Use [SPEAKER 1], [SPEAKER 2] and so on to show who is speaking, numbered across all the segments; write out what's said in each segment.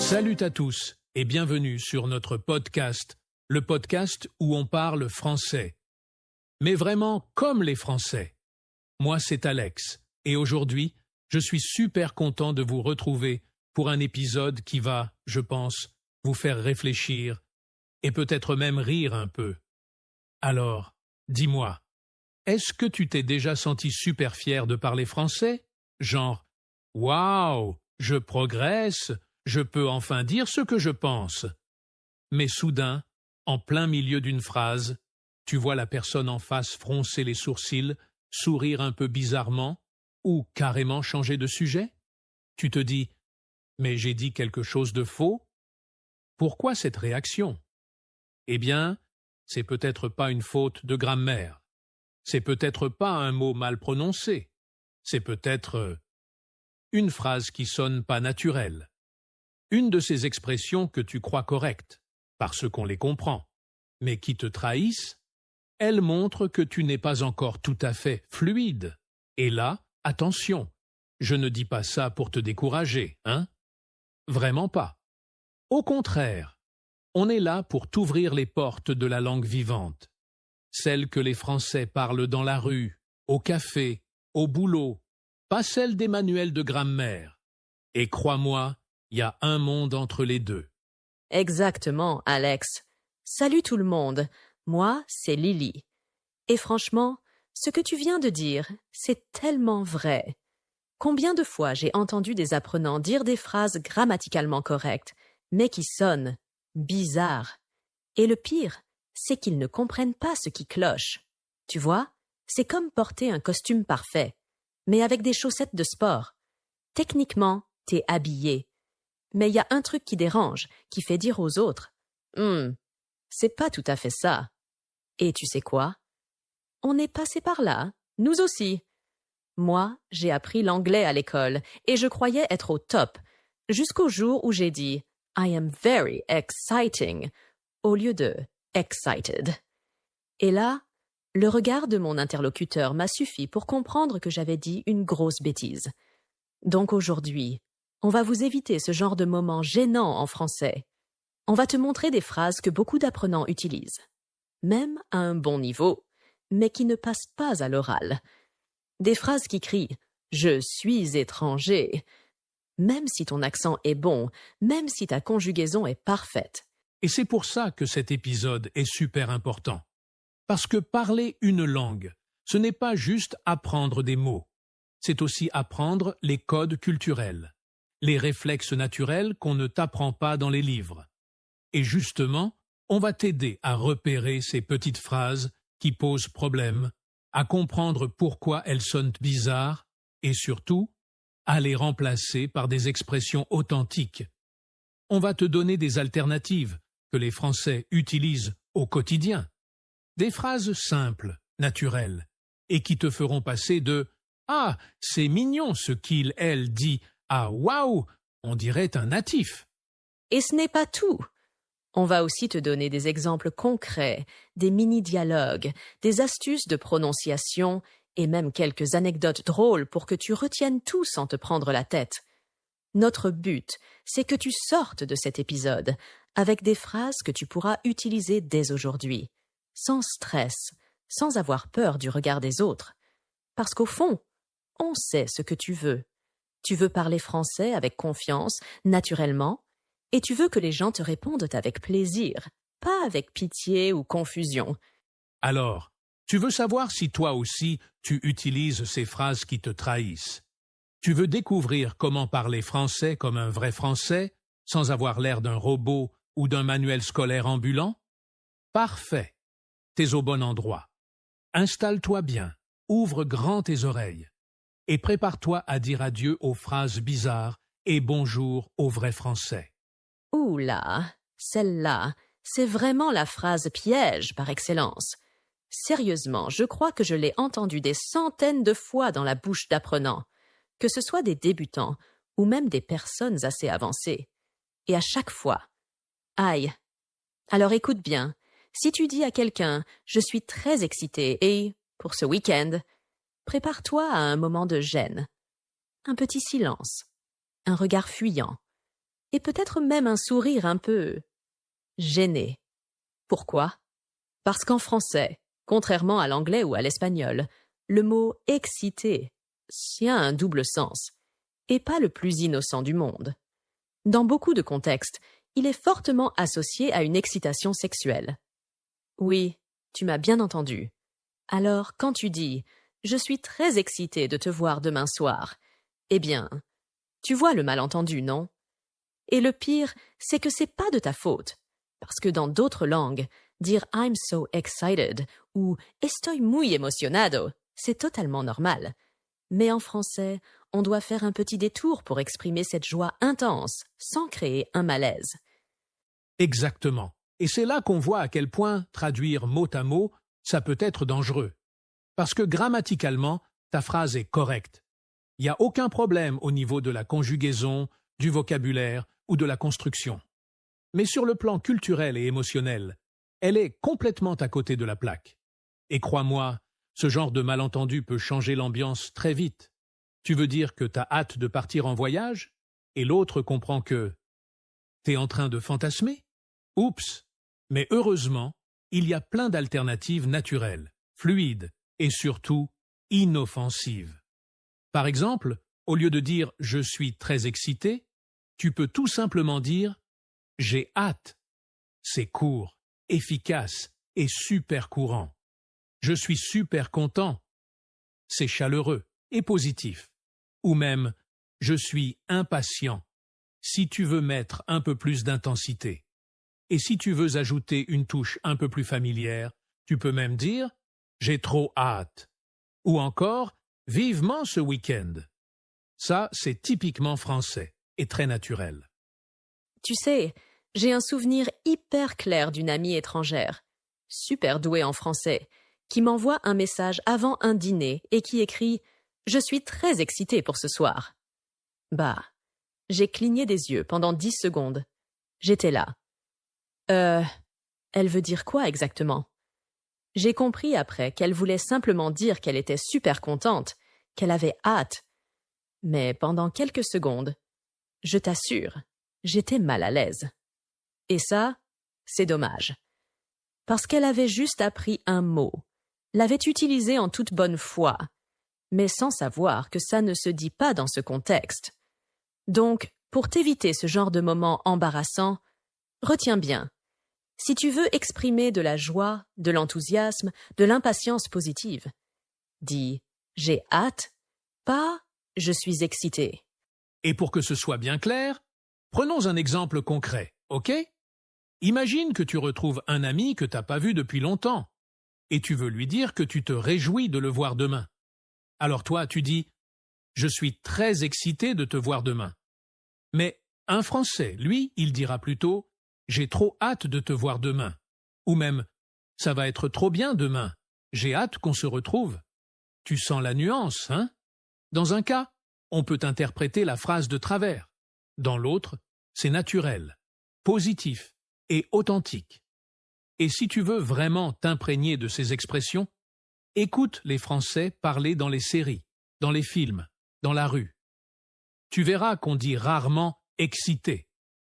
[SPEAKER 1] Salut à tous et bienvenue sur notre podcast, le podcast où on parle français. Mais vraiment comme les Français. Moi, c'est Alex et aujourd'hui, je suis super content de vous retrouver pour un épisode qui va, je pense, vous faire réfléchir et peut-être même rire un peu. Alors, dis-moi, est-ce que tu t'es déjà senti super fier de parler français? Genre, waouh, je progresse, je peux enfin dire ce que je pense. Mais soudain, en plein milieu d'une phrase, tu vois la personne en face froncer les sourcils, sourire un peu bizarrement, ou carrément changer de sujet? Tu te dis, mais j'ai dit quelque chose de faux? Pourquoi cette réaction? Eh bien, c'est peut-être pas une faute de grammaire. C'est peut-être pas un mot mal prononcé. C'est peut-être une phrase qui sonne pas naturelle. Une de ces expressions que tu crois correctes, parce qu'on les comprend, mais qui te trahissent, elles montrent que tu n'es pas encore tout à fait fluide. Et là, attention, je ne dis pas ça pour te décourager, hein? Vraiment pas. Au contraire, on est là pour t'ouvrir les portes de la langue vivante, celle que les Français parlent dans la rue, au café, au boulot, pas celle des manuels de grammaire. Et crois-moi, il y a un monde entre les deux.
[SPEAKER 2] Exactement, Alex. Salut tout le monde. Moi, c'est Lily. Et franchement, ce que tu viens de dire, c'est tellement vrai. Combien de fois j'ai entendu des apprenants dire des phrases grammaticalement correctes, mais qui sonnent bizarres. Et le pire, c'est qu'ils ne comprennent pas ce qui cloche. Tu vois, c'est comme porter un costume parfait, mais avec des chaussettes de sport. Techniquement, t'es habillé. Mais il y a un truc qui dérange, qui fait dire aux autres « c'est pas tout à fait ça ». Et tu sais quoi? On est passé par là, nous aussi. Moi, j'ai appris l'anglais à l'école et je croyais être au top, jusqu'au jour où j'ai dit « I am very exciting » au lieu de « excited ». Et là, le regard de mon interlocuteur m'a suffi pour comprendre que j'avais dit une grosse bêtise. Donc aujourd'hui, on va vous éviter ce genre de moments gênants en français. On va te montrer des phrases que beaucoup d'apprenants utilisent, même à un bon niveau, mais qui ne passent pas à l'oral. Des phrases qui crient « Je suis étranger », même si ton accent est bon, même si ta conjugaison est parfaite.
[SPEAKER 1] Et c'est pour ça que cet épisode est super important. Parce que parler une langue, ce n'est pas juste apprendre des mots. C'est aussi apprendre les codes culturels, les réflexes naturels qu'on ne t'apprend pas dans les livres. Et justement, on va t'aider à repérer ces petites phrases qui posent problème, à comprendre pourquoi elles sonnent bizarres et surtout, à les remplacer par des expressions authentiques. On va te donner des alternatives que les Français utilisent au quotidien. Des phrases simples, naturelles, et qui te feront passer de « Ah, c'est mignon ce qu'il, elle dit » à « Waouh, on dirait un natif ».
[SPEAKER 2] Et ce n'est pas tout. On va aussi te donner des exemples concrets, des mini-dialogues, des astuces de prononciation et même quelques anecdotes drôles pour que tu retiennes tout sans te prendre la tête. Notre but, c'est que tu sortes de cet épisode avec des phrases que tu pourras utiliser dès aujourd'hui, sans stress, sans avoir peur du regard des autres. Parce qu'au fond, on sait ce que tu veux. Tu veux parler français avec confiance, naturellement, et tu veux que les gens te répondent avec plaisir, pas avec pitié ou confusion.
[SPEAKER 1] Alors, tu veux savoir si toi aussi tu utilises ces phrases qui te trahissent. Tu veux découvrir comment parler français comme un vrai Français, sans avoir l'air d'un robot ou d'un manuel scolaire ambulant? Parfait. T'es au bon endroit. Installe-toi bien, ouvre grand tes oreilles et prépare-toi à dire adieu aux phrases bizarres et bonjour aux vrais Français.
[SPEAKER 2] Ouh là, celle-là, c'est vraiment la phrase piège par excellence. Sérieusement, je crois que je l'ai entendue des centaines de fois dans la bouche d'apprenants, que ce soit des débutants ou même des personnes assez avancées. Et à chaque fois, aïe. Alors écoute bien, si tu dis à quelqu'un « Je suis très excitée et, pour ce week-end », prépare-toi à un moment de gêne. Un petit silence, un regard fuyant, et peut-être même un sourire un peu gêné. Pourquoi? Parce qu'en français, contrairement à l'anglais ou à l'espagnol, le mot « excité » tient un double sens, et pas le plus innocent du monde. Dans beaucoup de contextes, il est fortement associé à une excitation sexuelle. Oui, tu m'as bien entendu. Alors, quand tu dis « Je suis très excité de te voir demain soir », eh bien, tu vois le malentendu, non? Et le pire, c'est que c'est pas de ta faute. Parce que dans d'autres langues, dire I'm so excited ou estoy muy emocionado, c'est totalement normal. Mais en français, on doit faire un petit détour pour exprimer cette joie intense, sans créer un malaise.
[SPEAKER 1] Exactement. Et c'est là qu'on voit à quel point traduire mot à mot, ça peut être dangereux. Parce que grammaticalement, ta phrase est correcte. Il n'y a aucun problème au niveau de la conjugaison, du vocabulaire ou de la construction. Mais sur le plan culturel et émotionnel, elle est complètement à côté de la plaque. Et crois-moi, ce genre de malentendu peut changer l'ambiance très vite. Tu veux dire que t'as hâte de partir en voyage et l'autre comprend que t'es en train de fantasmer? Oups! Mais heureusement, il y a plein d'alternatives naturelles, fluides et surtout inoffensives. Par exemple, au lieu de dire « je suis très excité », tu peux tout simplement dire « j'ai hâte ». C'est court, efficace et super courant. Je suis super content. C'est chaleureux et positif. Ou même « je suis impatient » si tu veux mettre un peu plus d'intensité. Et si tu veux ajouter une touche un peu plus familière, tu peux même dire « j'ai trop hâte » ou encore « vivement ce week-end ». Ça, c'est typiquement français et très naturel.
[SPEAKER 2] Tu sais, j'ai un souvenir hyper clair d'une amie étrangère, super douée en français, qui m'envoie un message avant un dîner et qui écrit « Je suis très excitée pour ce soir ». Bah, j'ai cligné des yeux pendant 10 secondes. J'étais là. Elle veut dire quoi exactement? J'ai compris après qu'elle voulait simplement dire qu'elle était super contente, qu'elle avait hâte. Mais pendant quelques secondes, je t'assure, j'étais mal à l'aise. Et ça, c'est dommage. Parce qu'elle avait juste appris un mot, l'avait utilisé en toute bonne foi, mais sans savoir que ça ne se dit pas dans ce contexte. Donc, pour t'éviter ce genre de moment embarrassant, retiens bien. Si tu veux exprimer de la joie, de l'enthousiasme, de l'impatience positive, dis « j'ai hâte », pas « je suis excité ».
[SPEAKER 1] Et pour que ce soit bien clair, prenons un exemple concret, ok? Imagine que tu retrouves un ami que t'as pas vu depuis longtemps et tu veux lui dire que tu te réjouis de le voir demain. Alors toi, tu dis « Je suis très excité de te voir demain ». Mais un Français, lui, il dira plutôt « J'ai trop hâte de te voir demain ». Ou même « Ça va être trop bien demain, j'ai hâte qu'on se retrouve ». Tu sens la nuance, hein? Dans un cas, on peut interpréter la phrase de travers. Dans l'autre, c'est naturel, positif et authentique. Et si tu veux vraiment t'imprégner de ces expressions, écoute les Français parler dans les séries, dans les films, dans la rue. Tu verras qu'on dit rarement « excité »,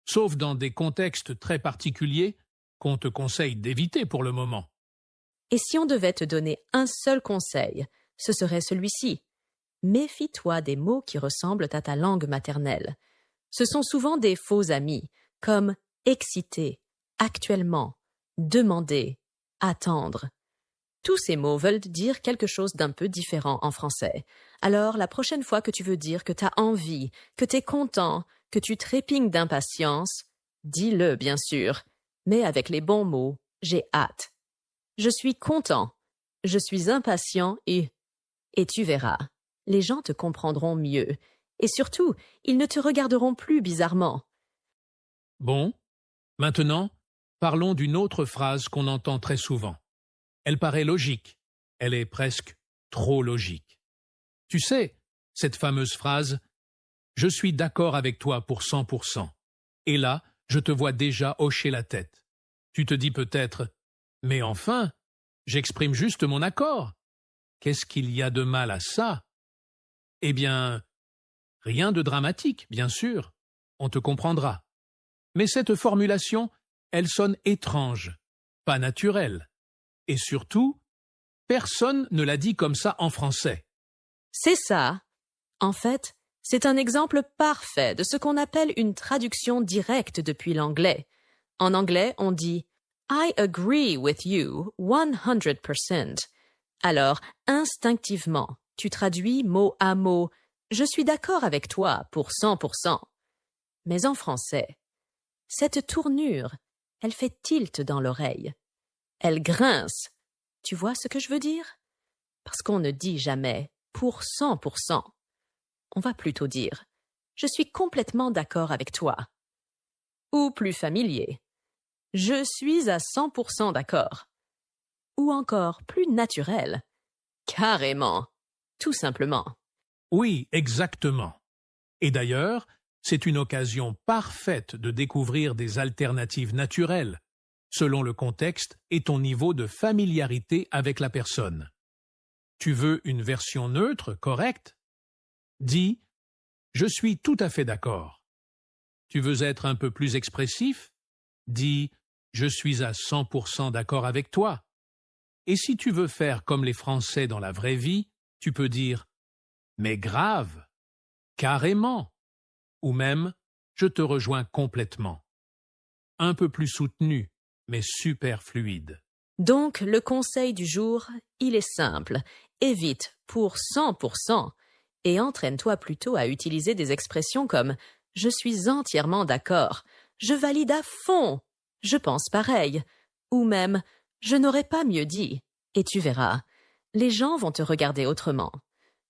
[SPEAKER 1] sauf dans des contextes très particuliers qu'on te conseille d'éviter pour le moment.
[SPEAKER 2] Et si on devait te donner un seul conseil, ce serait celui-ci. Méfie-toi des mots qui ressemblent à ta langue maternelle. Ce sont souvent des faux amis, comme « exciter »,« actuellement »,« demander »,« attendre ». Tous ces mots veulent dire quelque chose d'un peu différent en français. Alors, la prochaine fois que tu veux dire que tu as envie, que tu es content, que tu trépignes d'impatience, dis-le bien sûr, mais avec les bons mots « j'ai hâte ». Je suis content, je suis impatient et tu verras, les gens te comprendront mieux. Et surtout, ils ne te regarderont plus bizarrement.
[SPEAKER 1] Bon, maintenant, parlons d'une autre phrase qu'on entend très souvent. Elle paraît logique, elle est presque trop logique. Tu sais, cette fameuse phrase « Je suis d'accord avec toi pour 100%. Et là, je te vois déjà hocher la tête. Tu te dis peut-être « Mais enfin, j'exprime juste mon accord. Qu'est-ce qu'il y a de mal à ça ?» Eh bien, rien de dramatique, bien sûr. on te comprendra. Mais cette formulation, elle sonne étrange, pas naturelle. Et surtout, personne ne l'a dit comme ça en français.
[SPEAKER 2] C'est ça. En fait, c'est un exemple parfait de ce qu'on appelle une traduction directe depuis l'anglais. En anglais, on dit « I agree with you 100%. Alors, instinctivement, tu traduis mot à mot « Je suis d'accord avec toi pour 100%. Mais en français, cette tournure, elle fait tilt dans l'oreille. Elle grince. Tu vois ce que je veux dire? Parce qu'on ne dit jamais « pour 100%. On va plutôt dire « Je suis complètement d'accord avec toi ». Ou plus familier « Je suis à 100% d'accord ». Ou encore plus naturel « Carrément ». Tout simplement.
[SPEAKER 1] Oui, exactement. Et d'ailleurs, c'est une occasion parfaite de découvrir des alternatives naturelles, selon le contexte et ton niveau de familiarité avec la personne. Tu veux une version neutre, correcte? Dis « Je suis tout à fait d'accord ». Tu veux être un peu plus expressif? Dis « Je suis à 100% d'accord avec toi ». Et si tu veux faire comme les Français dans la vraie vie, tu peux dire « Mais grave, carrément » ou même « Je te rejoins complètement ». Un peu plus soutenu, mais super fluide.
[SPEAKER 2] Donc, le conseil du jour, il est simple. Évite pour 100% et entraîne-toi plutôt à utiliser des expressions comme « Je suis entièrement d'accord »,« Je valide à fond »,« Je pense pareil » ou même « Je n'aurais pas mieux dit ». Et tu verras, les gens vont te regarder autrement.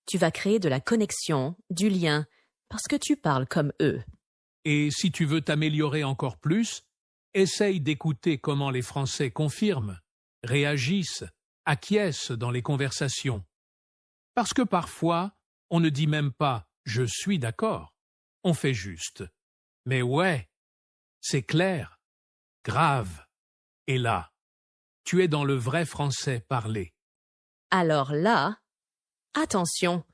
[SPEAKER 2] Tu vas créer de la connexion, du lien, parce que tu parles comme eux.
[SPEAKER 1] Et si tu veux t'améliorer encore plus, essaye d'écouter comment les Français confirment, réagissent, acquiescent dans les conversations. Parce que parfois, on ne dit même pas « je suis d'accord », on fait juste « mais ouais, c'est clair, grave ». Et là, tu es dans le vrai français parlé.
[SPEAKER 2] Alors là, attention,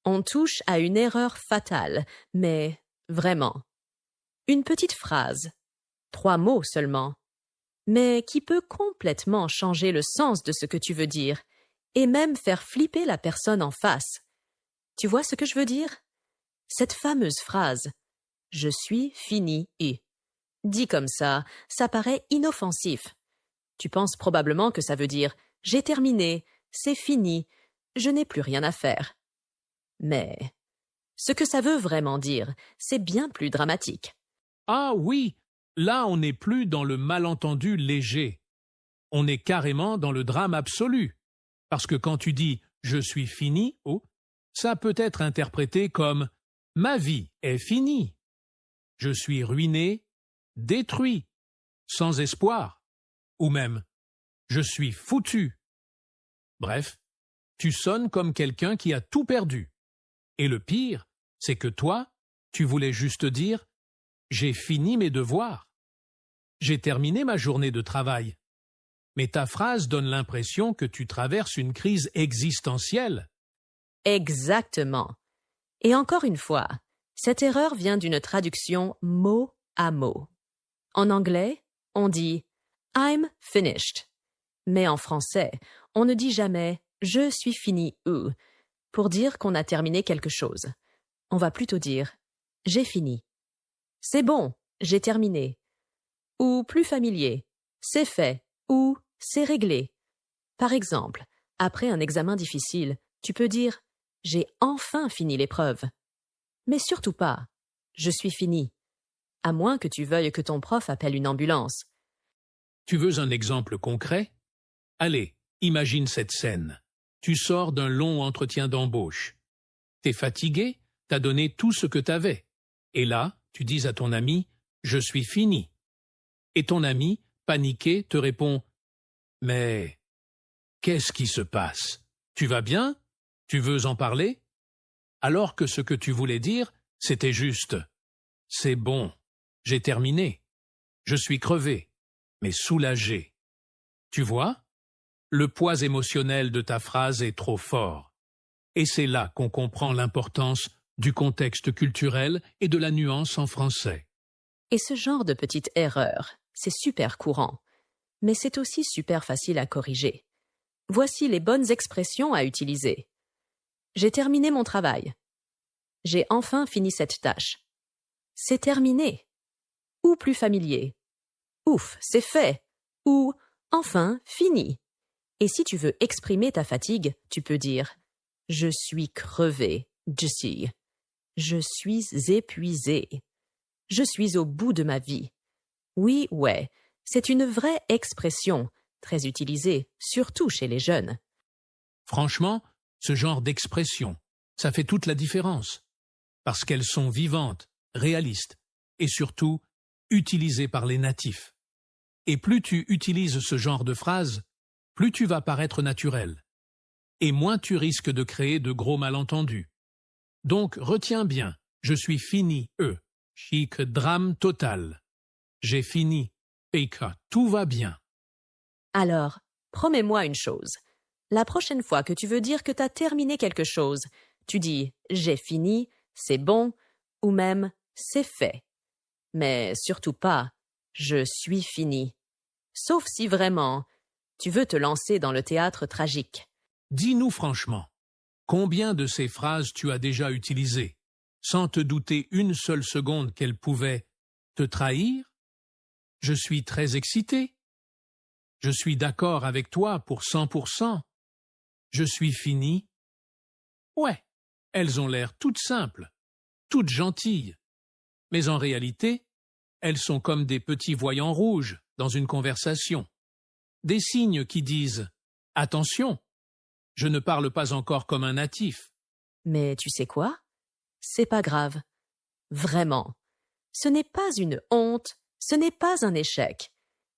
[SPEAKER 2] on touche à une erreur fatale, mais vraiment. Une petite phrase, 3 mots seulement, mais qui peut complètement changer le sens de ce que tu veux dire et même faire flipper la personne en face. Tu vois ce que je veux dire? Cette fameuse phrase « Je suis fini et » dit comme ça paraît inoffensif. Tu penses probablement que ça veut dire « J'ai terminé, c'est fini, je n'ai plus rien à faire ». Mais ce que ça veut vraiment dire, c'est bien plus dramatique.
[SPEAKER 1] Ah oui, là on n'est plus dans le malentendu léger. On est carrément dans le drame absolu. Parce que quand tu dis « je suis fini », ça peut être interprété comme « ma vie est finie ». Je suis ruiné, détruit, sans espoir. Ou même « je suis foutu ». Bref, tu sonnes comme quelqu'un qui a tout perdu. Et le pire, c'est que toi, tu voulais juste dire « j'ai fini mes devoirs ». J'ai terminé ma journée de travail. Mais ta phrase donne l'impression que tu traverses une crise existentielle.
[SPEAKER 2] Exactement. Et encore une fois, cette erreur vient d'une traduction mot à mot. En anglais, on dit « I'm finished ». Mais en français, on ne dit jamais « je suis fini ou » pour dire qu'on a terminé quelque chose. On va plutôt dire « j'ai fini ». C'est bon, j'ai terminé. Ou plus familier, c'est fait ou c'est réglé. Par exemple, après un examen difficile, tu peux dire « j'ai enfin fini l'épreuve ». Mais surtout pas « je suis fini », à moins que tu veuilles que ton prof appelle une ambulance.
[SPEAKER 1] Tu veux un exemple concret? Allez, imagine cette scène. Tu sors d'un long entretien d'embauche. T'es fatigué, t'as donné tout ce que t'avais. Et là, tu dis à ton ami « je suis fini ». Et ton ami, paniqué, te répond « mais qu'est-ce qui se passe? Tu vas bien? Tu veux en parler ?» Alors que ce que tu voulais dire, c'était juste « c'est bon, j'ai terminé. Je suis crevé, mais soulagé. » Tu vois? Le poids émotionnel de ta phrase est trop fort. Et c'est là qu'on comprend l'importance du contexte culturel et de la nuance en français.
[SPEAKER 2] Et ce genre de petite erreur, c'est super courant, mais c'est aussi super facile à corriger. Voici les bonnes expressions à utiliser. J'ai terminé mon travail. J'ai enfin fini cette tâche. C'est terminé. Ou plus familier. Ouf, c'est fait. Ou enfin fini. Et si tu veux exprimer ta fatigue, tu peux dire « Je suis crevé, je suis épuisé. Je suis au bout de ma vie. » Oui, ouais, c'est une vraie expression, très utilisée, surtout chez les jeunes.
[SPEAKER 1] Franchement, ce genre d'expression, ça fait toute la différence. Parce qu'elles sont vivantes, réalistes et surtout utilisées par les natifs. Et plus tu utilises ce genre de phrases, plus tu vas paraître naturel. Et moins tu risques de créer de gros malentendus. Donc retiens bien, je suis fini, chic drame total. J'ai fini, Peika, tout va bien.
[SPEAKER 2] Alors, promets-moi une chose. La prochaine fois que tu veux dire que tu as terminé quelque chose, tu dis « j'ai fini », c'est bon, ou même « c'est fait ». Mais surtout pas « je suis fini ». Sauf si vraiment, tu veux te lancer dans le théâtre tragique.
[SPEAKER 1] Dis-nous franchement, combien de ces phrases tu as déjà utilisées, sans te douter une seule seconde qu'elles pouvaient te trahir? Je suis très excité. Je suis d'accord avec toi pour 100%. Je suis fini. Ouais, elles ont l'air toutes simples, toutes gentilles. Mais en réalité, elles sont comme des petits voyants rouges dans une conversation. Des signes qui disent « Attention, je ne parle pas encore comme un natif. »
[SPEAKER 2] Mais tu sais quoi? C'est pas grave. Vraiment. Ce n'est pas une honte, ce n'est pas un échec.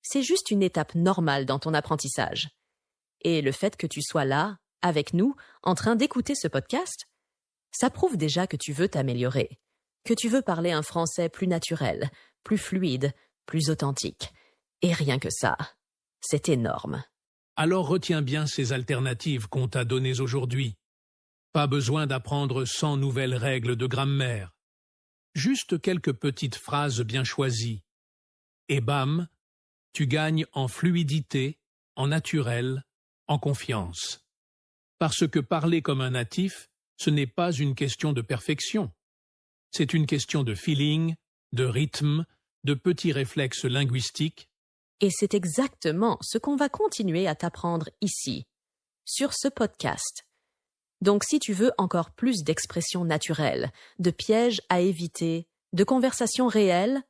[SPEAKER 2] C'est juste une étape normale dans ton apprentissage. Et le fait que tu sois là, avec nous, en train d'écouter ce podcast, ça prouve déjà que tu veux t'améliorer, que tu veux parler un français plus naturel, plus fluide, plus authentique. Et rien que ça, c'est énorme.
[SPEAKER 1] Alors retiens bien ces alternatives qu'on t'a données aujourd'hui. Pas besoin d'apprendre 100 nouvelles règles de grammaire. Juste quelques petites phrases bien choisies. Et bam, tu gagnes en fluidité, en naturel, en confiance. Parce que parler comme un natif, ce n'est pas une question de perfection. C'est une question de feeling, de rythme, de petits réflexes linguistiques.
[SPEAKER 2] Et c'est exactement ce qu'on va continuer à t'apprendre ici, sur ce podcast. Donc si tu veux encore plus d'expressions naturelles, de pièges à éviter, de conversations réelles,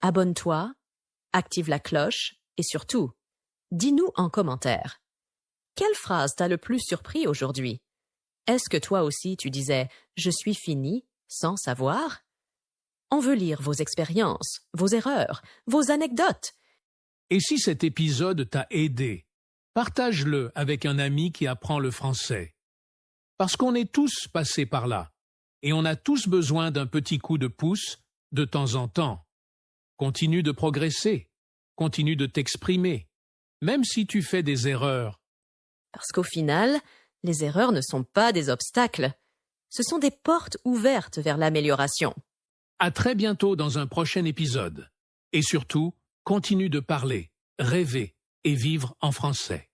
[SPEAKER 2] abonne-toi, active la cloche et surtout, dis-nous en commentaire. Quelle phrase t'a le plus surpris aujourd'hui? Est-ce que toi aussi tu disais « je suis fini » sans savoir? On veut lire vos expériences, vos erreurs, vos anecdotes.
[SPEAKER 1] Et si cet épisode t'a aidé, partage-le avec un ami qui apprend le français. Parce qu'on est tous passés par là, et on a tous besoin d'un petit coup de pouce de temps en temps. Continue de progresser, continue de t'exprimer, même si tu fais des erreurs.
[SPEAKER 2] Parce qu'au final, les erreurs ne sont pas des obstacles. Ce sont des portes ouvertes vers l'amélioration.
[SPEAKER 1] À très bientôt dans un prochain épisode. Et surtout, continue de parler, rêver et vivre en français.